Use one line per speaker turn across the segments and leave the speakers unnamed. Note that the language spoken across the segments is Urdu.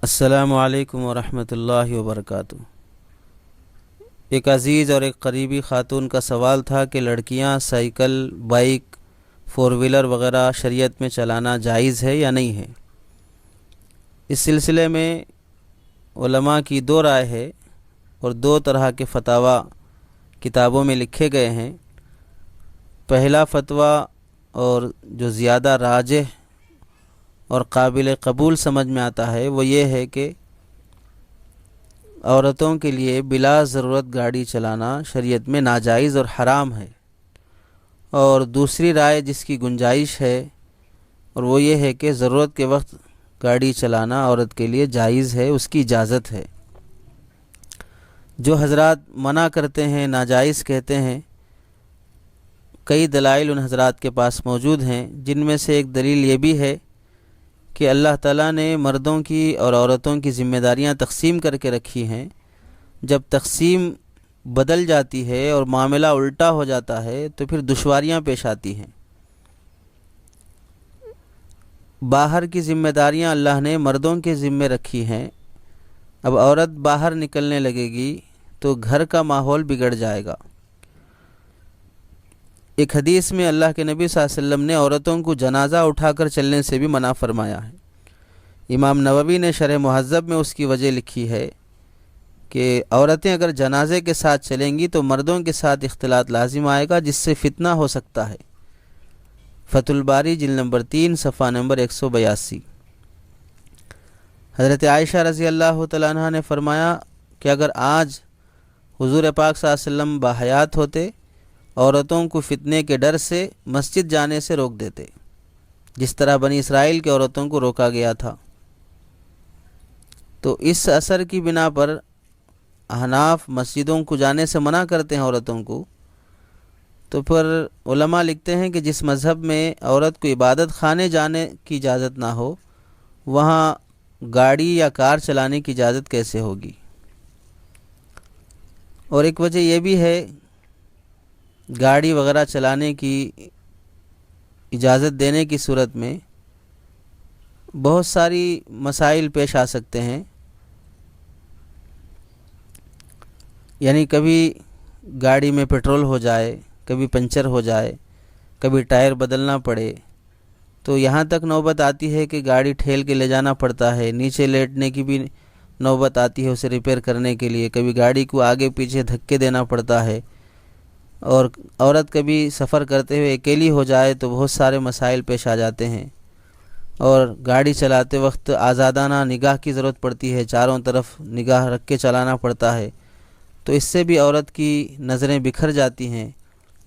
السلام علیکم ورحمۃ اللہ وبرکاتہ۔ ایک عزیز اور ایک قریبی خاتون کا سوال تھا کہ لڑکیاں سائیکل، بائک، فور ویلر وغیرہ شریعت میں چلانا جائز ہے یا نہیں ہے۔ اس سلسلے میں علماء کی دو رائے ہے اور دو طرح کے فتاوی کتابوں میں لکھے گئے ہیں۔ پہلا فتویٰ اور جو زیادہ راجح اور قابل قبول سمجھ میں آتا ہے وہ یہ ہے کہ عورتوں کے لیے بلا ضرورت گاڑی چلانا شریعت میں ناجائز اور حرام ہے۔ اور دوسری رائے جس کی گنجائش ہے اور وہ یہ ہے کہ ضرورت کے وقت گاڑی چلانا عورت کے لیے جائز ہے، اس کی اجازت ہے۔ جو حضرات منع کرتے ہیں، ناجائز کہتے ہیں، کئی دلائل ان حضرات کے پاس موجود ہیں، جن میں سے ایک دلیل یہ بھی ہے کہ اللہ تعالیٰ نے مردوں کی اور عورتوں کی ذمہ داریاں تقسیم کر کے رکھی ہیں۔ جب تقسیم بدل جاتی ہے اور معاملہ الٹا ہو جاتا ہے تو پھر دشواریاں پیش آتی ہیں۔ باہر کی ذمہ داریاں اللہ نے مردوں کے ذمے رکھی ہیں، اب عورت باہر نکلنے لگے گی تو گھر کا ماحول بگڑ جائے گا۔ ایک حدیث میں اللہ کے نبی صلی اللہ علیہ وسلم نے عورتوں کو جنازہ اٹھا کر چلنے سے بھی منع فرمایا ہے۔ امام نووی نے شرح مہذب میں اس کی وجہ لکھی ہے کہ عورتیں اگر جنازے کے ساتھ چلیں گی تو مردوں کے ساتھ اختلاط لازم آئے گا، جس سے فتنہ ہو سکتا ہے۔ فتح الباری جلد نمبر 3 صفحہ نمبر 182۔ حضرت عائشہ رضی اللہ تعالیٰ عنہ نے فرمایا کہ اگر آج حضور پاک صلی اللہ علیہ وسلم باحیات ہوتے، عورتوں کو فتنے کے ڈر سے مسجد جانے سے روک دیتے، جس طرح بنی اسرائیل کے عورتوں کو روکا گیا تھا۔ تو اس اثر کی بنا پر احناف مسجدوں کو جانے سے منع کرتے ہیں عورتوں کو۔ تو پھر علماء لکھتے ہیں کہ جس مذہب میں عورت کو عبادت خانے جانے کی اجازت نہ ہو، وہاں گاڑی یا کار چلانے کی اجازت کیسے ہوگی۔ اور ایک وجہ یہ بھی ہے، گاڑی وغیرہ چلانے کی اجازت دینے کی صورت میں بہت ساری مسائل پیش آ سکتے ہیں۔ یعنی کبھی گاڑی میں پٹرول ہو جائے، کبھی پنچر ہو جائے، کبھی ٹائر بدلنا پڑے، تو یہاں تک نوبت آتی ہے کہ گاڑی ٹھیل کے لے جانا پڑتا ہے، نیچے لیٹنے کی بھی نوبت آتی ہے اسے ریپیئر کرنے کے لیے، کبھی گاڑی کو آگے پیچھے دھکے دینا پڑتا ہے۔ اور عورت کبھی سفر کرتے ہوئے اکیلی ہو جائے تو بہت سارے مسائل پیش آ جاتے ہیں۔ اور گاڑی چلاتے وقت آزادانہ نگاہ کی ضرورت پڑتی ہے، چاروں طرف نگاہ رکھ کے چلانا پڑتا ہے، تو اس سے بھی عورت کی نظریں بکھر جاتی ہیں،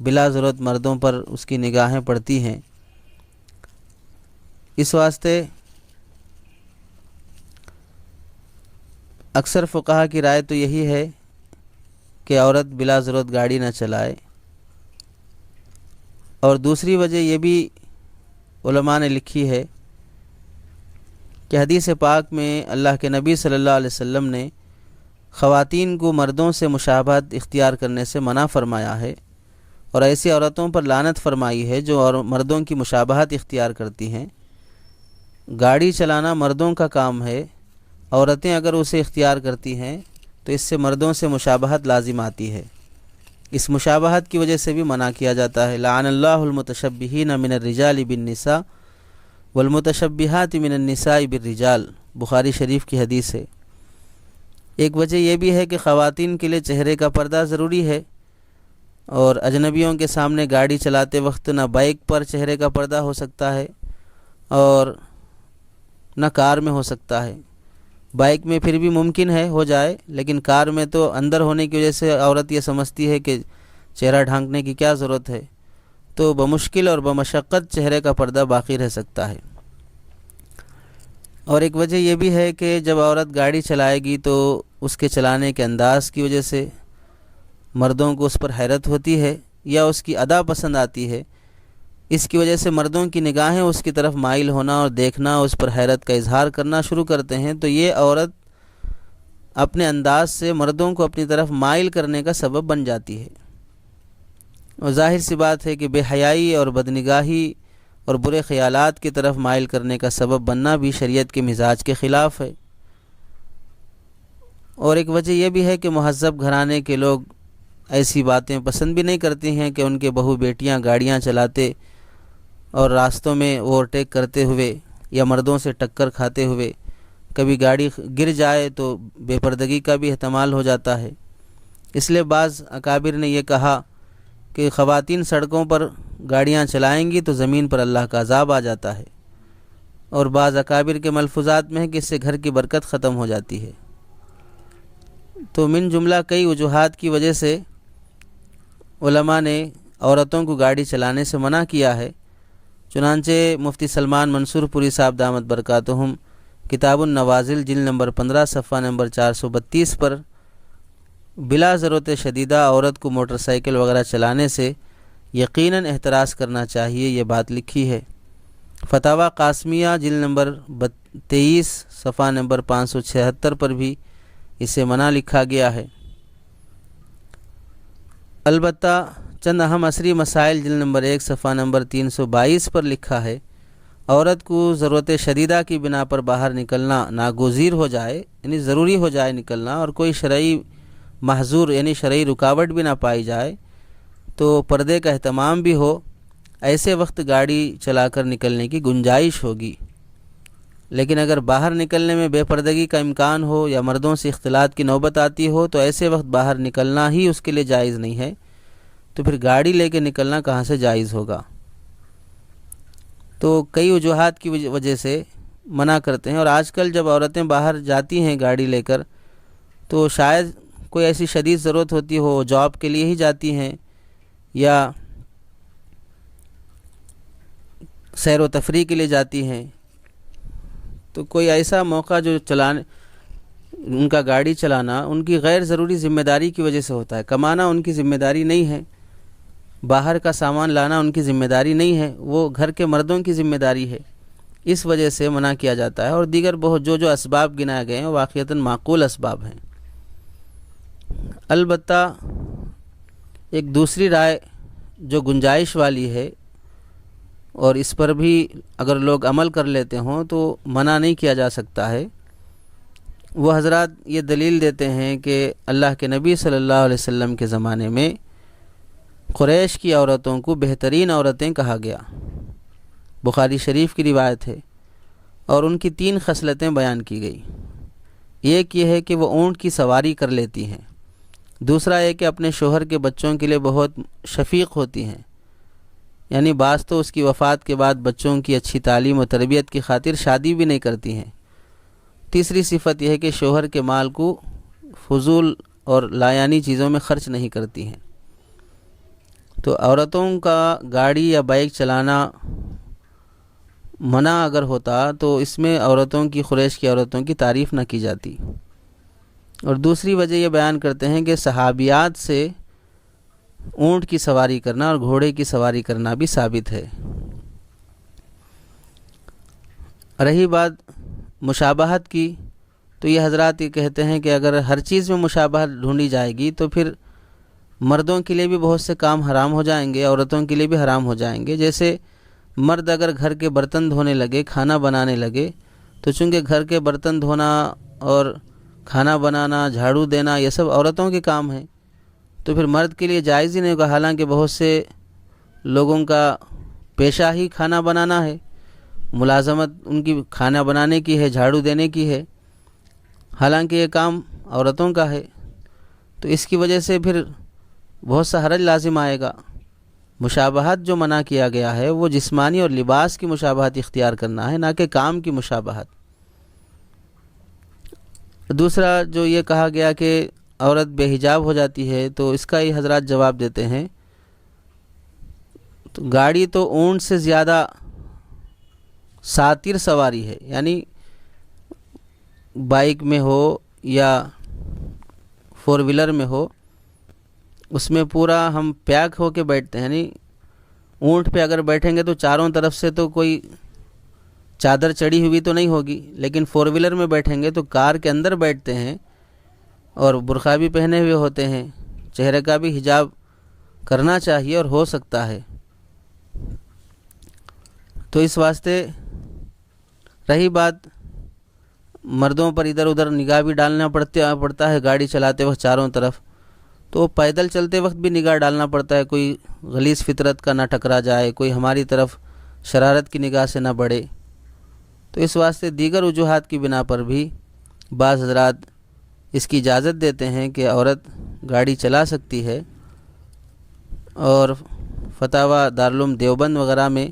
بلا ضرورت مردوں پر اس کی نگاہیں پڑتی ہیں۔ اس واسطے اکثر فقہا کی رائے تو یہی ہے کہ عورت بلا ضرورت گاڑی نہ چلائے۔ اور دوسری وجہ یہ بھی علماء نے لکھی ہے کہ حدیث پاک میں اللہ کے نبی صلی اللہ علیہ وسلم نے خواتین کو مردوں سے مشابہت اختیار کرنے سے منع فرمایا ہے، اور ایسی عورتوں پر لعنت فرمائی ہے جو مردوں کی مشابہت اختیار کرتی ہیں۔ گاڑی چلانا مردوں کا کام ہے، عورتیں اگر اسے اختیار کرتی ہیں تو اس سے مردوں سے مشابہت لازم آتی ہے، اس مشابہت کی وجہ سے بھی منع کیا جاتا ہے۔ لعن اللہ المتشبہین من الرجال بالنساء والمتشبہات من النساء بالرجال، بخاری شریف کی حدیث ہے۔ ایک وجہ یہ بھی ہے کہ خواتین کے لیے چہرے کا پردہ ضروری ہے، اور اجنبیوں کے سامنے گاڑی چلاتے وقت نہ بائک پر چہرے کا پردہ ہو سکتا ہے اور نہ کار میں ہو سکتا ہے۔ بائک میں پھر بھی ممکن ہے ہو جائے، لیکن کار میں تو اندر ہونے کی وجہ سے عورت یہ سمجھتی ہے کہ چہرہ ڈھانکنے کی کیا ضرورت ہے، تو بمشکل اور بمشقت چہرے کا پردہ باقی رہ سکتا ہے۔ اور ایک وجہ یہ بھی ہے کہ جب عورت گاڑی چلائے گی تو اس کے چلانے کے انداز کی وجہ سے مردوں کو اس پر حیرت ہوتی ہے یا اس کی ادا پسند آتی ہے، اس کی وجہ سے مردوں کی نگاہیں اس کی طرف مائل ہونا اور دیکھنا، اس پر حیرت کا اظہار کرنا شروع کرتے ہیں، تو یہ عورت اپنے انداز سے مردوں کو اپنی طرف مائل کرنے کا سبب بن جاتی ہے۔ اور ظاہر سی بات ہے کہ بے حیائی اور بدنگاہی اور برے خیالات کی طرف مائل کرنے کا سبب بننا بھی شریعت کے مزاج کے خلاف ہے۔ اور ایک وجہ یہ بھی ہے کہ مہذب گھرانے کے لوگ ایسی باتیں پسند بھی نہیں کرتے ہیں کہ ان کے بہو بیٹیاں گاڑیاں چلاتے اور راستوں میں اوورٹیک کرتے ہوئے یا مردوں سے ٹکر کھاتے ہوئے کبھی گاڑی گر جائے تو بے پردگی کا بھی احتمال ہو جاتا ہے۔ اس لیے بعض اکابر نے یہ کہا کہ خواتین سڑکوں پر گاڑیاں چلائیں گی تو زمین پر اللہ کا عذاب آ جاتا ہے، اور بعض اکابر کے ملفوظات میں ہے کہ اس سے گھر کی برکت ختم ہو جاتی ہے۔ تو من جملہ کئی وجوہات کی وجہ سے علماء نے عورتوں کو گاڑی چلانے سے منع کیا ہے۔ چنانچہ مفتی سلمان منصور پوری صاحب دامت برکاتہم کتاب النوازل جلد نمبر 15 صفحہ نمبر 432 پر بلا ضرورت شدیدہ عورت کو موٹر سائیکل وغیرہ چلانے سے یقیناً احتراز کرنا چاہیے، یہ بات لکھی ہے۔ فتاوی قاسمیہ جلد نمبر 23 صفحہ نمبر 576 پر بھی اسے منع لکھا گیا ہے۔ البتہ چند اہم عصری مسائل جلد نمبر 1 صفحہ نمبر 322 پر لکھا ہے، عورت کو ضرورت شدیدہ کی بنا پر باہر نکلنا ناگزیر ہو جائے، یعنی ضروری ہو جائے نکلنا، اور کوئی شرعی محظور یعنی شرعی رکاوٹ بھی نہ پائی جائے تو پردے کا اہتمام بھی ہو، ایسے وقت گاڑی چلا کر نکلنے کی گنجائش ہوگی۔ لیکن اگر باہر نکلنے میں بے پردگی کا امکان ہو یا مردوں سے اختلاط کی نوبت آتی ہو تو ایسے وقت باہر نکلنا ہی اس کے لیے جائز نہیں ہے، تو پھر گاڑی لے کے نکلنا کہاں سے جائز ہوگا؟ تو کئی وجوہات کی وجہ سے منع کرتے ہیں، اور آج کل جب عورتیں باہر جاتی ہیں گاڑی لے کر تو شاید کوئی ایسی شدید ضرورت ہوتی ہو، جاب کے لیے ہی جاتی ہیں یا سیر و تفریح کے لیے جاتی ہیں، تو کوئی ایسا موقع جو ان کا گاڑی چلانا ان کی غیر ضروری ذمہ داری کی وجہ سے ہوتا ہے۔ کمانا ان کی ذمہ داری نہیں ہے، باہر کا سامان لانا ان کی ذمہ داری نہیں ہے، وہ گھر کے مردوں کی ذمہ داری ہے، اس وجہ سے منع کیا جاتا ہے۔ اور دیگر بہت جو اسباب گنائے گئے ہیں وہ واقعتاً معقول اسباب ہیں۔ البتہ ایک دوسری رائے جو گنجائش والی ہے، اور اس پر بھی اگر لوگ عمل کر لیتے ہوں تو منع نہیں کیا جا سکتا ہے، وہ حضرات یہ دلیل دیتے ہیں کہ اللہ کے نبی صلی اللہ علیہ وسلم کے زمانے میں قریش کی عورتوں کو بہترین عورتیں کہا گیا، بخاری شریف کی روایت ہے، اور ان کی 3 خصلتیں بیان کی گئی۔ ایک یہ ہے کہ وہ اونٹ کی سواری کر لیتی ہیں، دوسرا یہ کہ اپنے شوہر کے بچوں کے لیے بہت شفیق ہوتی ہیں، یعنی بعض تو اس کی وفات کے بعد بچوں کی اچھی تعلیم و تربیت کی خاطر شادی بھی نہیں کرتی ہیں۔ تیسری صفت یہ ہے کہ شوہر کے مال کو فضول اور لایانی چیزوں میں خرچ نہیں کرتی ہیں۔ تو عورتوں کا گاڑی یا بائک چلانا منع اگر ہوتا تو اس میں عورتوں کی قریش کی عورتوں کی تعریف نہ کی جاتی۔ اور دوسری وجہ یہ بیان کرتے ہیں کہ صحابیات سے اونٹ کی سواری کرنا اور گھوڑے کی سواری کرنا بھی ثابت ہے۔ رہی بات مشابہت کی، تو یہ حضرات یہ کہتے ہیں کہ اگر ہر چیز میں مشابہت ڈھونڈی جائے گی تو پھر مردوں کے لیے بھی بہت سے کام حرام ہو جائیں گے، عورتوں کے لیے بھی حرام ہو جائیں گے۔ جیسے مرد اگر گھر کے برتن دھونے لگے، کھانا بنانے لگے، تو چونکہ گھر کے برتن دھونا اور کھانا بنانا، جھاڑو دینا یہ سب عورتوں کے کام ہیں، تو پھر مرد کے لیے جائز ہی نہیں ہوگا۔ حالانکہ بہت سے لوگوں کا پیشہ ہی کھانا بنانا ہے، ملازمت ان کی کھانا بنانے کی ہے، جھاڑو دینے کی ہے، حالانکہ یہ کام عورتوں کا ہے۔ تو اس کی وجہ سے پھر بہت سا حرج لازم آئے گا۔ مشابہت جو منع کیا گیا ہے وہ جسمانی اور لباس کی مشابہت اختیار کرنا ہے، نہ کہ کام کی مشابہت۔ دوسرا جو یہ کہا گیا کہ عورت بے حجاب ہو جاتی ہے، تو اس کا یہ حضرات جواب دیتے ہیں، تو گاڑی تو اونٹ سے زیادہ ساتر سواری ہے، یعنی بائک میں ہو یا 4 ویلر میں ہو، اس میں پورا ہم پیک ہو کے بیٹھتے ہیں، یعنی اونٹ پہ اگر بیٹھیں گے تو چاروں طرف سے تو کوئی چادر چڑھی ہوئی تو نہیں ہوگی، لیکن 4 ویلر میں بیٹھیں گے تو کار کے اندر بیٹھتے ہیں اور برقع بھی پہنے ہوئے ہوتے ہیں، چہرے کا بھی حجاب کرنا چاہیے اور ہو سکتا ہے۔ تو اس واسطے رہی بات مردوں پر ادھر ادھر نگاہ بھی ڈالنا پڑتا ہے گاڑی چلاتے وقت چاروں طرف، تو پیدل چلتے وقت بھی نگاہ ڈالنا پڑتا ہے، کوئی غلیظ فطرت کا نہ ٹکرا جائے، کوئی ہماری طرف شرارت کی نگاہ سے نہ بڑھے۔ تو اس واسطے دیگر وجوہات کی بنا پر بھی بعض حضرات اس کی اجازت دیتے ہیں کہ عورت گاڑی چلا سکتی ہے، اور فتاوی دارالعلوم دیوبند وغیرہ میں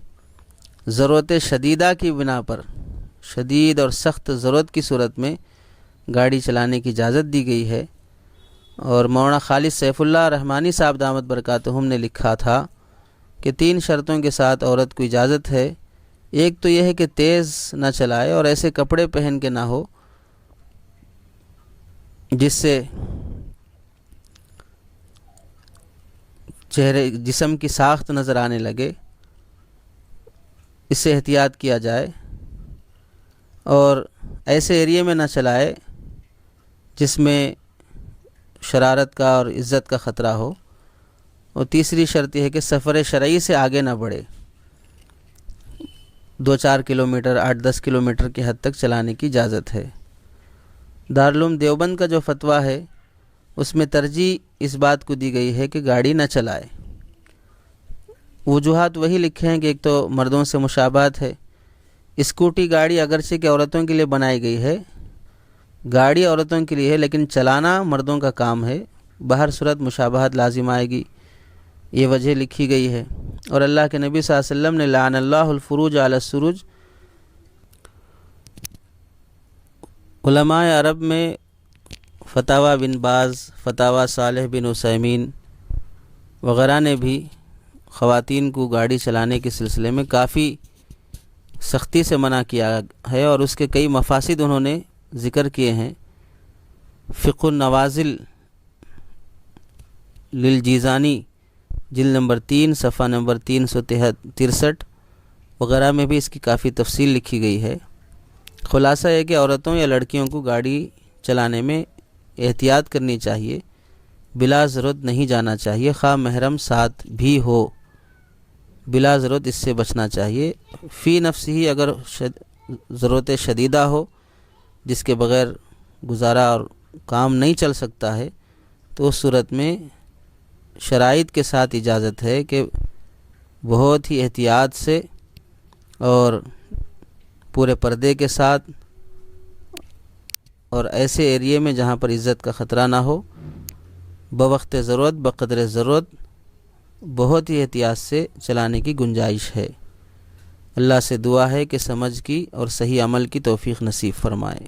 ضرورت شدیدہ کی بنا پر، شدید اور سخت ضرورت کی صورت میں گاڑی چلانے کی اجازت دی گئی ہے۔ اور مولانا خالد سیف اللہ رحمانی صاحب دامت برکاتہم نے لکھا تھا کہ 3 شرطوں کے ساتھ عورت کو اجازت ہے۔ ایک تو یہ ہے کہ تیز نہ چلائے اور ایسے کپڑے پہن کے نہ ہو جس سے جسم کی ساخت نظر آنے لگے، اس سے احتیاط کیا جائے، اور ایسے ایریے میں نہ چلائے جس میں شرارت کا اور عزت کا خطرہ ہو۔ اور تیسری شرط یہ ہے کہ سفر شرعی سے آگے نہ بڑھے، 2-4 کلومیٹر 8-10 کلومیٹر کی حد تک چلانے کی اجازت ہے۔ دارالعلوم دیوبند کا جو فتویٰ ہے اس میں ترجیح اس بات کو دی گئی ہے کہ گاڑی نہ چلائے۔ وجوہات وہی لکھے ہیں کہ ایک تو مردوں سے مشابہت ہے، اسکوٹی گاڑی اگرچہ کہ عورتوں کے لیے بنائی گئی ہے، گاڑی عورتوں کے لیے ہے، لیکن چلانا مردوں کا کام ہے، بہر صورت مشابہت لازم آئے گی، یہ وجہ لکھی گئی ہے۔ اور اللہ کے نبی صلی اللہ علیہ وسلم نے لعن اللہ الفروج علی السروج، علماء عرب میں فتاوی بن باز، فتاوی صالح بن عثیمین وغیرہ نے بھی خواتین کو گاڑی چلانے کے سلسلے میں کافی سختی سے منع کیا ہے، اور اس کے کئی مفاسد انہوں نے ذکر کیے ہیں۔ فقہ النوازل للجیزانی جلد نمبر 3 صفحہ نمبر 363 وغیرہ میں بھی اس کی کافی تفصیل لکھی گئی ہے۔ خلاصہ یہ کہ عورتوں یا لڑکیوں کو گاڑی چلانے میں احتیاط کرنی چاہیے، بلا ضرورت نہیں جانا چاہیے، خواہ محرم ساتھ بھی ہو، بلا ضرورت اس سے بچنا چاہیے۔ فی نفس ہی اگر ضرورت شدیدہ ہو جس کے بغیر گزارا اور کام نہیں چل سکتا ہے، تو اس صورت میں شرائط کے ساتھ اجازت ہے کہ بہت ہی احتیاط سے اور پورے پردے کے ساتھ، اور ایسے ایریے میں جہاں پر عزت کا خطرہ نہ ہو، بوقت ضرورت بقدر ضرورت بہت ہی احتیاط سے چلانے کی گنجائش ہے۔ اللہ سے دعا ہے کہ سمجھ کی اور صحیح عمل کی توفیق نصیب فرمائے۔